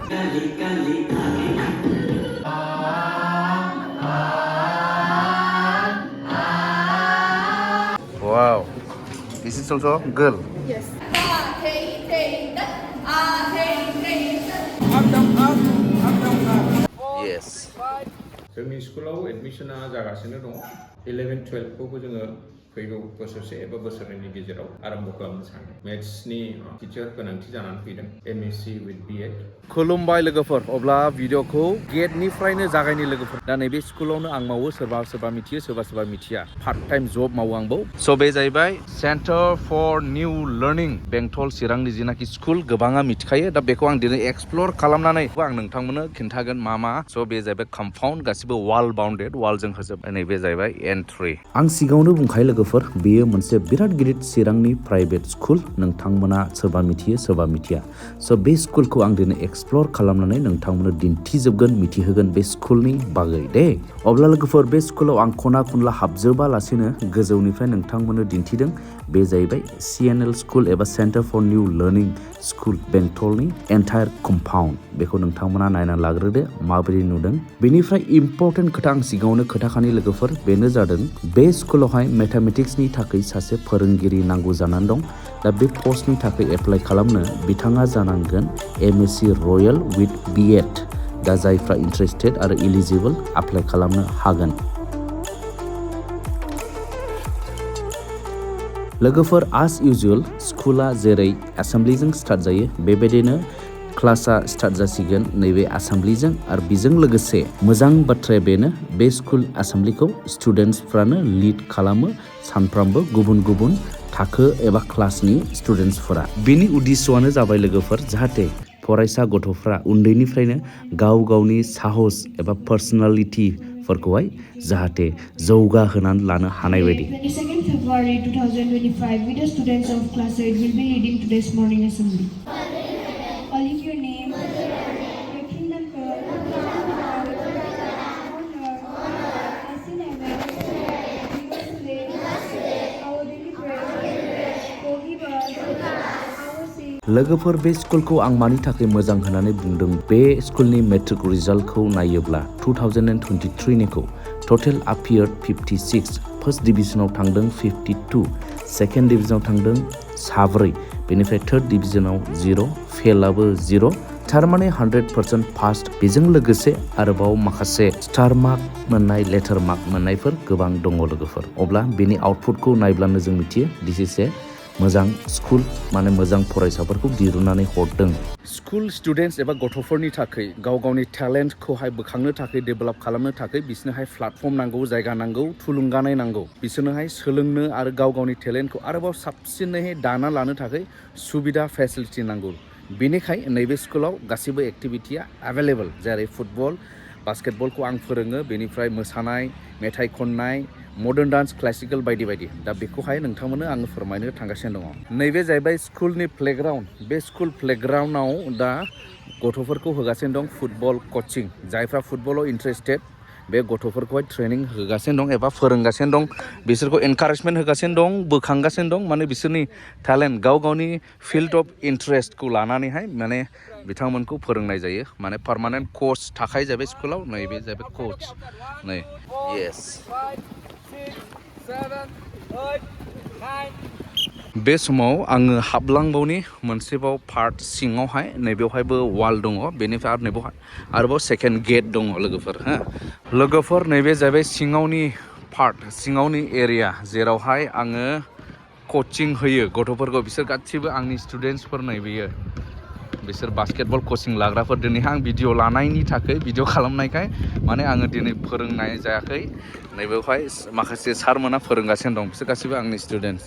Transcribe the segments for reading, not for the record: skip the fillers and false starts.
Wow, this is also girl. Yes. Yes. जोंनि स्कुलाव एडमिशना जागासिनो दङ 11-12खौबो जोङो फैगौ बोसोरसे एबा बोसोरनैनि गेजेराव आरम्भ खालामनो सानो मेथ्सनि टिचार गोनांथि जानानै फैदों एमएससी विथ बिएड खुलुमबाय लोगोफोर अब्ला भिडिअखौ गेटनिफ्रायनो जागायनि लोगोफोर दा नैबे स्कुलावनो आं मावो सोरबा मिथियो सोरबा मिथिया पार्ट टाइम जब मावो आंबो स' बे जाहैबाय सेन्टार फर निउ लार्निं बेंटल चिरांनि जिनाखि स्कुल गोबाङा मिथिखायो दा बेखौ आं दिनै एक्सप्लर खालामनानै आं नोंथांमोननो खिन्थागोन मा स' बे जाहैबाय कम्पाउन्ड गासिबो वाल बाउन्डेड वालजों होजोबनाय नैबे जाहैबाय एन्ट्रि आं सिगाङावनो बुंखायो लोगोफोर बेयो मोनसे बिराद गिदिर चिरांनि प्राइभेट स्कुल नोंथांमोना सोरबा मिथियो सोरबा मिथिया स' बे स्कुलखौ आं दिनै एक्सप्लर खालामनानै नोंथांमोननो दिन्थिजोबगोन मिथिहोगोन बे स्कुलनि बागै दे अब्ला लोगोफोर बे स्कुलाव आं खना खनला हाबजोबालासिनो गोजौनिफ्राय नोंथांमोननो दिन्थिदों बे जाहैबाय सिएनएल स्कुल एबा Centre for New Learning school बेंटलनि एन्टायार कम्पाउन्ड बेखौ नोंथांमोना नायना लाग्रोदो माबोरै नुदों बेनिफ्राय इम्परटेन्ट खोथा आं सिगाङावनो खोथाखानि लोगोफोर बेनो जादों बे स्कुलावहाय मेथामेटिक्सनि थाखाय सासे फोरोंगिरि नांगौ जानानै दं दा बे पस्टनि थाखाय एप्लाइ खालामनो बिथाङा जानांगोन एमएससी रयेल विथ बिएड दा जायफ्रा इन्टारेस्टेड आरो इलिजिबल एप्लाइ खालामनो हागोन लोगोफोर एज इउजुअल स्कुला जेरै एसेम्बलिजों स्टार्ट जायो बेबायदिनो क्लासा स्टार्ट जासिगोन नैबे एसेम्बलिजों आरो बेजों लोगोसे मोजां बाथ्राया बेनो बे स्कुल एसेम्बलिखौ स्टुडेन्टसफ्रानो लिड खालामो सानफ्रामबो गुबुन गुबुन थाखो एबा क्लासनि स्टुडेन्टसफोरा बेनि उद्देश्यआनो जाबाय लोगोफोर जाहाथे फरायसा गथ'फ्रा उन्दैनिफ्रायनो गाव गावनि साहस एबा पार्सनालिटिफोरखौहाय जाहाथे जौगाहोनानै लानो हानाय बायदि 22nd February 2025 with the students of class 8 will be leading today's morning assembly. All of your name, your kingdom come, honor, as in heaven, give us today our daily bread, forgive us our sins. लोगोफोर बे स्कुलखौ आं मानि थाखाय मोजां होननानै बुंदों बे स्कुलनि मेट्रिक रिजाल्टखौ नायोब्ला 2023निखौ टटेल आपियार्ड 56 फार्स्ट डिभिजनाव थांदों 52 सेकेन्ड डिभिजनाव थांदों 7 बेनिफ्राय थार्ड डिभिजनाव 0 फेलाबो 0 थारमाने 100% पास बेजों लोगोसे आरोबाव माखासे स्टार मार्क मोननाय लेटार मार्क मोननायफोर गोबां दङ लोगोफोर अब्ला बेनि आउटपुटखौ नायब्लानो जों मिथियो दिस इज ए मोजां स्कुल माने मोजां फरायसाफोरखौ दिरुननानै हरदों स्कुल स्टुडेन्टस एबा गथ'फोरनि थाखाय गाव गावनि टेलेन्टखौहाय बोखांनो थाखाय डेभेलप खालामनो थाखाय बिसोरनोहाय प्लेटफर्म नांगौ जायगा नांगौ थुलुंगानाय नांगौ बिसोरनोहाय सोलोंनो आरो गाव गावनि टेलेन्टखौ आरोबाव साबसिनै दाना लानो थाखाय सुबिदा फेसिलिटि नांगौ बेनिखाय नैबे स्कुलाव गासिबो एक्टिभिटिया एभेलेबल जेरै फुटबल बास्केटबलखौ आं फोरोङो बेनिफ्राय मोसानाय मेथाइ खननाय मडार्न डान्स क्लासिकेल बायदि बायदि दा बेखौहाय नोंथांमोननो आङो फोरमायनो थांगासिनो दङ नैबे जाहैबाय स्कुलनि प्लेग्राउन्ड बे स्कुल प्लेग्राउन्डआव दा गथ'फोरखौ होगासिनो दं फुटबल कचिं जायफ्रा फुटबलाव इन्टारेस्टेड बे गथ'फोरखौहाय ट्रेनिं होगासिनो दं एबा फोरोंगासिनो दं बिसोरखौ एनकारेजमेन्ट होगासिनो दं बोखांगासिनो दं माने बिसोरनि टेलेन्ट गाव गावनि फिल्ड अफ इन्टारेस्टखौ लानानैहाय माने बिथांमोनखौ फोरोंनाय जायो माने पार्मानेन्ट कच थाखायो जाहैबाय स्कुलाव नैबे जाहैबाय कच नै येस बे समाव आङो हाबलांबावनि मोनसेबाव पार्ट सिङावहाय नैबेवहायबो वाल दङ बेनिफ्राय आरो नैबेवहाय आरोबाव सेकेन्ड गेट दङ लोगोफोर नैबे जाहैबाय सिङावनि पार्ट सिङावनि एरिया जेरावहाय आङो कचिं होयो गथ'फोरखौ बिसोर गासिबो आंनि स्टुडेन्टसफोर नैबेयो बिसोर बास्केटबल कचिं लाग्राफोर दिनैहाय आं भिडिअ लानायनि थाखाय भिडिअ खालामनायखाय माने आङो दिनै फोरोंनाय जायाखै नैबेवहाय माखासे सारमोना फोरोंगासिनो दं बिसोर गासिबो आंनि स्टुडेन्टस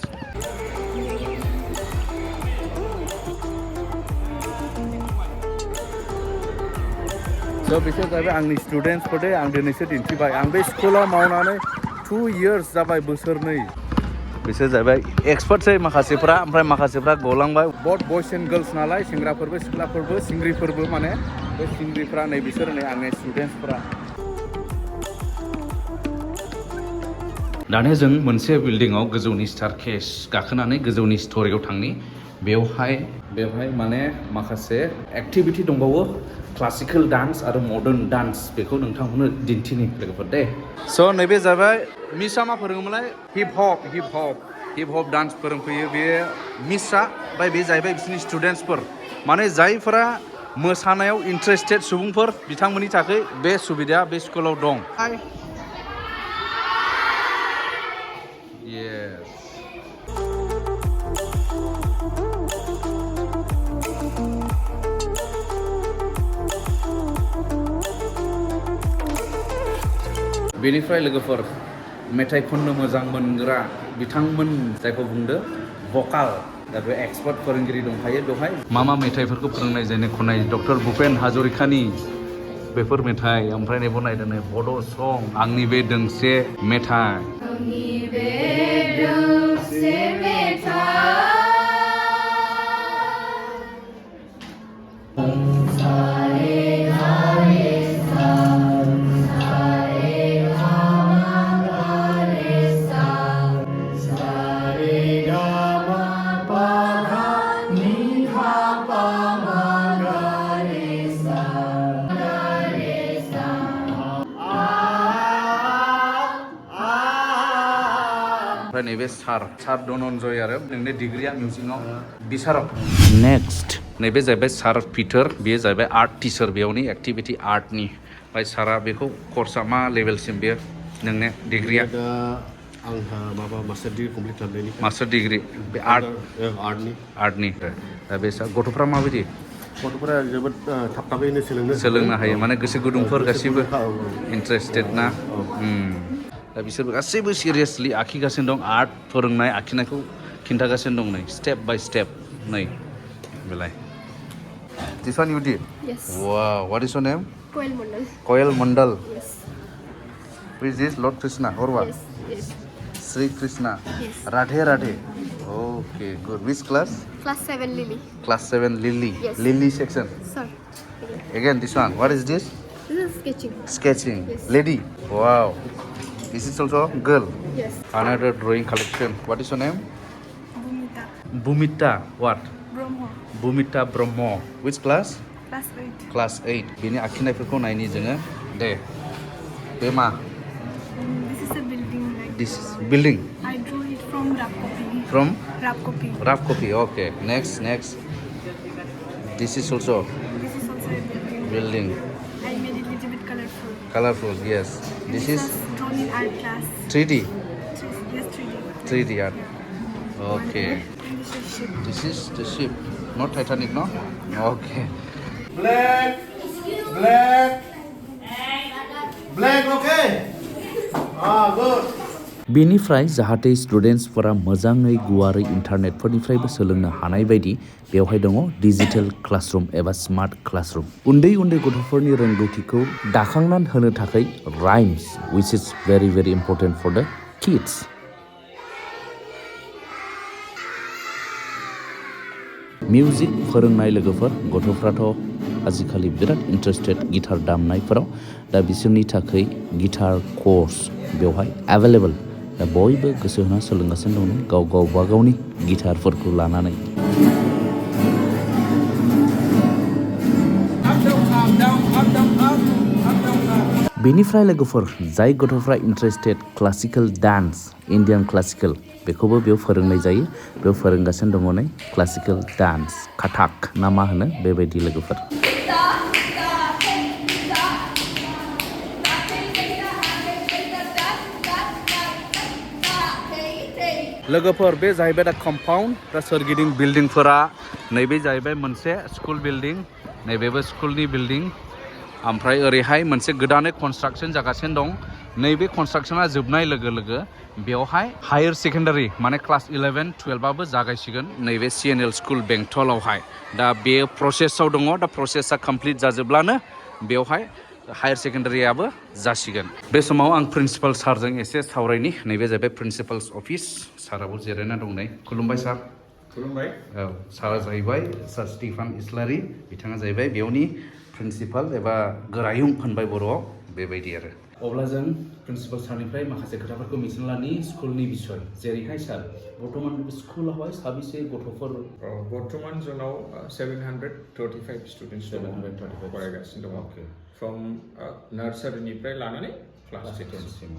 स' बिसोर जाहैबाय आंनि स्टुडेन्टसफोर दे आं दिनैसो दिन्थिबाय आं बे स्कुलाव मावनानै 2 इयार्स जाबाय बोसोरनै बिसोर जाहैबाय एक्सपार्टसै माखासेफ्रा ओमफ्राय माखासेफ्रा गलांबाय बथ बयस एन्ड गार्लस नालाय सेंग्राफोरबो सिख्लाफोरबो सिंग्रिफोरबो माने बे सिंग्रिफ्रा नै बिसोर नै आंनि स्टुडेन्टसफ्रा दानिया जों मोनसे बिल्डिङाव गोजौनि स्टारकेस गाखोनानै गोजौनि स्ट'रियाव थांनि बेवहाय माने माखासे एक्टिभिटी दंबावो क्लासिकल डान्स आरो मडार्न डान्स बेखौ नोंथांमोननो दिन्थिनि लोगोफोर दे स' नैबे जाबाय मिसा मा फोरोङोमोनलाय हिप हप डान्स फोरोंफैयो बे मिसा ओमफ्राय बे जाहैबाय बिसोरनि स्टुडेन्टसफोर माने जायफोरा मोसानायाव इन्ट्रेस्टेड सुबुंफोर बिथांमोननि थाखाय बे सुबिदाया बे स्कुलाव दं Yes. बेनिफ्राय लोगोफोर मेथाइ खननो मोजां मोनग्रा बिथांमोन जायखौ बुंदो भकाल दा बे एक्सपार्ट फोरोंगिरि दंखायो बेवहाय मा मेथाइफोरखौ फोरोंनाय जायो खननाय डक्टर भुपेन हाजरिकानि बेफोर मेथाइ ओमफ्राय नेबो नायदो नै बड' सं आंनि बे दोंसे मेथाइ ओमफ्राय नैबे सार धनन्जय आरो नोंनि डिग्रिया मिउजिकआव बिसारक नेक्स्ट नैबे जाहैबाय सार पिटार बेयो जाहैबाय आर्ट टिचार बेयावनि एक्टिभिटी आर्टनि ओमफ्राय सारा बेखौ कर्सआ मा लेभेलसिम बेयो नोंने डिग्रिया आंहा माबा मास्टार डिग्री कमप्लिट खालामनायनि मास्टार डिग्री बे आर्टनि दा बे गथ'फ्रा माबायदि गथ'फोरा जोबोद थाब थाबैनो सोलोंनो हायो माने गोसो गुदुंफोर गासिबो इन्टारेस्टेड ना दा बिसोरबो गासैबो सिरियासलि आखिगासिनो दं आर्ट फोरोंनाय आखिनायखौ खिन्थागासिनो दं नै स्टेप बाय स्टेप नै बेलाय This one you did? Yes. Wow, what is your name? Koel Mondal. Yes. Who is this? Lord Krishna or what? Yes. Sri Krishna. Yes. Radhe. Okay, good. Which class? Class 7 Lily. Class 7 Lily. Yes. Lily section. Sir. Again this one. What is this? This is sketching. Sketching. Yes. Lady. Wow. This is also girl. Yes. Another drawing collection. What is your name? Bhumita. Bhumita. What? Brahmo. Bhumita Brahmo. Which class? Class 8. Class 8. Bini आखिनायफोरखौ नायनि जोङो दे बे मा This is a building. This building I drew it from rough copy. from Rough copy. Okay, next this is also This is also a building. building I made it little bit colorful, yes. This is was drawn in art class. 3D Yes, 3D. 3D art. Okay, And this is ship. this is the ship, not Titanic, no? Okay. Black, okay? Good. बेनिफ्राय जाहाथे स्टुडेन्टसफोरा मोजाङै गुवारै इन्टारनेटफोरनिफ्रायबो सोलोंनो हानाय बायदि बेवहाय दङ digital classroom एबा स्मार्ट क्लासरुम उन्दै गथ'फोरनि रोंगौथिखौ दाखांनानै होनो थाखाय rhymes which is very important for the kids. Music फोरोंनाय लोगोफोर गथ'फ्राथ' आजिखालि बिराद इन्टारेस्टेड गिटार दामनायफोराव दा बिसोरनि थाखाय गिटार कर्स बेवहाय एभेलेबल दा बयबो गोसो होना सोलोंगासिनो दं गावबा गावनि गिटारफोरखौ लानानै बेनिफ्राय लोगोफोर जाय गथ'फ्रा interested classical dance Indian classical बेखौबो बेयाव फोरोंनाय जायो बेयाव फोरोंगासिनो दङ नै क्लासिकेल डान्स काथाक ना मा होनो बेबायदि लोगोफोर बे जाहैबाय दा कम्पाउन्ड दा सोरगिदिं बिल्डिंफोरा नैबे जाहैबाय मोनसे स्कुल बिल्डिं नैबेबो स्कुलनि बिल्डिं ओमफ्राय ओरैहाय मोनसे गोदानै कनस्ट्राक्सन जागासिनो दं नैबे कनस्ट्राक्सना जोबनाय लोगो बेवहाय हायर सेकेन्डारि माने क्लास 11 12आबो जागायसिगोन नैबे CNL स्कुल बेंटलावहाय दा बे प्रसेसआव दङ दा प्रसेसआ कमप्लिट जाजोबब्लानो बेवहाय हायर सेकेन्डारियाबो जासिगोन बे समाव आं प्रिन्सिपाल सारजों एसे सावरायनि नैबे जाहैबाय प्रिन्सिपाल्स अफिस साराबो जिरायना दं नै खुलुमबाय सार खुलुमबाय औ सारा जाहैबाय सार स्टिफान इस्लारि बिथाङा जाहैबाय बेयावनि प्रिन्सिपाल एबा गोरायुं होनबाय बर'आव बेबायदि आरो अब्ला जों प्रिन्सिपाल सारनिफ्राय माखासे खोथाफोरखौ मिथिना लानि स्कुलनि बिसय जेरैहाय सार बर्तमान स्कुलावहाय साबेसे गथ'फोर बर्तमान जोंनाव 735 स्टुडेन्टस दङ 735 फरायगासिनो दङ फ्रम नार्सारिनिफ्राय लानानै क्लास 10 सिम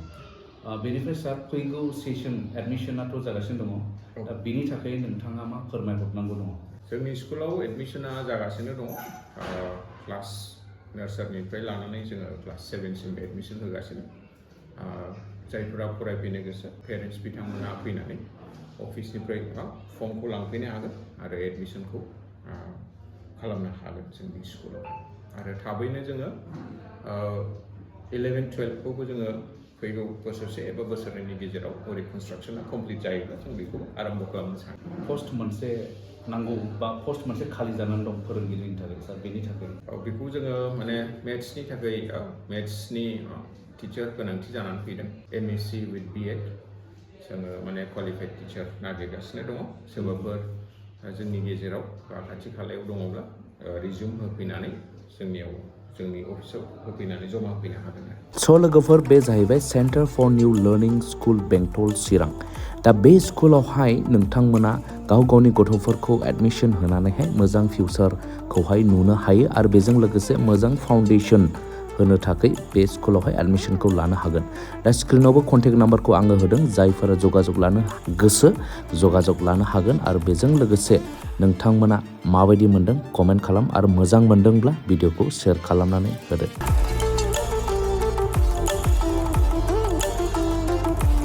बेनिफ्राय सार फैगौ सेसन एडमिसनाथ' जागासिनो दङ दा बेनि थाखाय नोंथाङा मा फोरमायहरनांगौ दङ जोंनि स्कुलाव एडमिसना जागासिनो दङ क्लास नार्सारिनिफ्राय लानानै जोङो क्लास 7 सिम एडमिसन होगासिनो जायफोरा फरायफैनो गोसो पेरेन्टस बिथांमोना फैनानै अफिसनिफ्राय फर्मखौ लांफैनो हागोन आरो एडमिसनखौ खालामनो हागोन जोंनि स्कुलाव आरो थाबैनो जोङो 11-12खौबो जोङो फैगौ बोसोरसे एबा बोसोरनैनि गेजेराव ओरै कनस्ट्राक्सना कमप्लिट जायोब्ला जों बेखौ आरम्भ खालामनो सानो पस्ट मोनसे नांगौ बा पस्ट मोनसे खालि जानानै दं फोरोंगिरिनि थाखाय सार बेनि थाखाय बेखौ जोङो माने मेथ्सनि थाखाय मेथ्सनि टिचार गोनांथि जानानै फैदों MSc with B.Ed जोङो माने क्वालिफाइड टिचार नागिरगासिनो दङ सोरबाफोर जोंनि गेजेराव बा खाथि खालायाव दङब्ला रिजिउम होफैनानै जोंनि अफिसाव होफैनानै जमा होफैनो हागोन स' लोगोफोर बे जाहैबाय Centre for New Learning School बेंटल चिरां दा बे स्कुलावहाय नोंथांमोना गाव गावनि गथ'फोरखौ एडमिसन होनानैहाय मोजां फिउचारखौहाय नुनो हायो आरो बेजों लोगोसे मोजां फाउन्डेसन होनो थाखाय बे स्कुलावहाय एडमिसनखौ लानो हागोन दा स्क्रिनावबो कन्टेक्ट नाम्बारखौ आङो होदों जायफोरा जगाजग लानो गोसो जगाजग लानो हागोन आरो बेजों लोगोसे नोंथांमोना माबायदि मोनदों कमेन्ट खालाम आरो मोजां मोनदोंब्ला भिडिअखौ शेयार खालामनानै होदो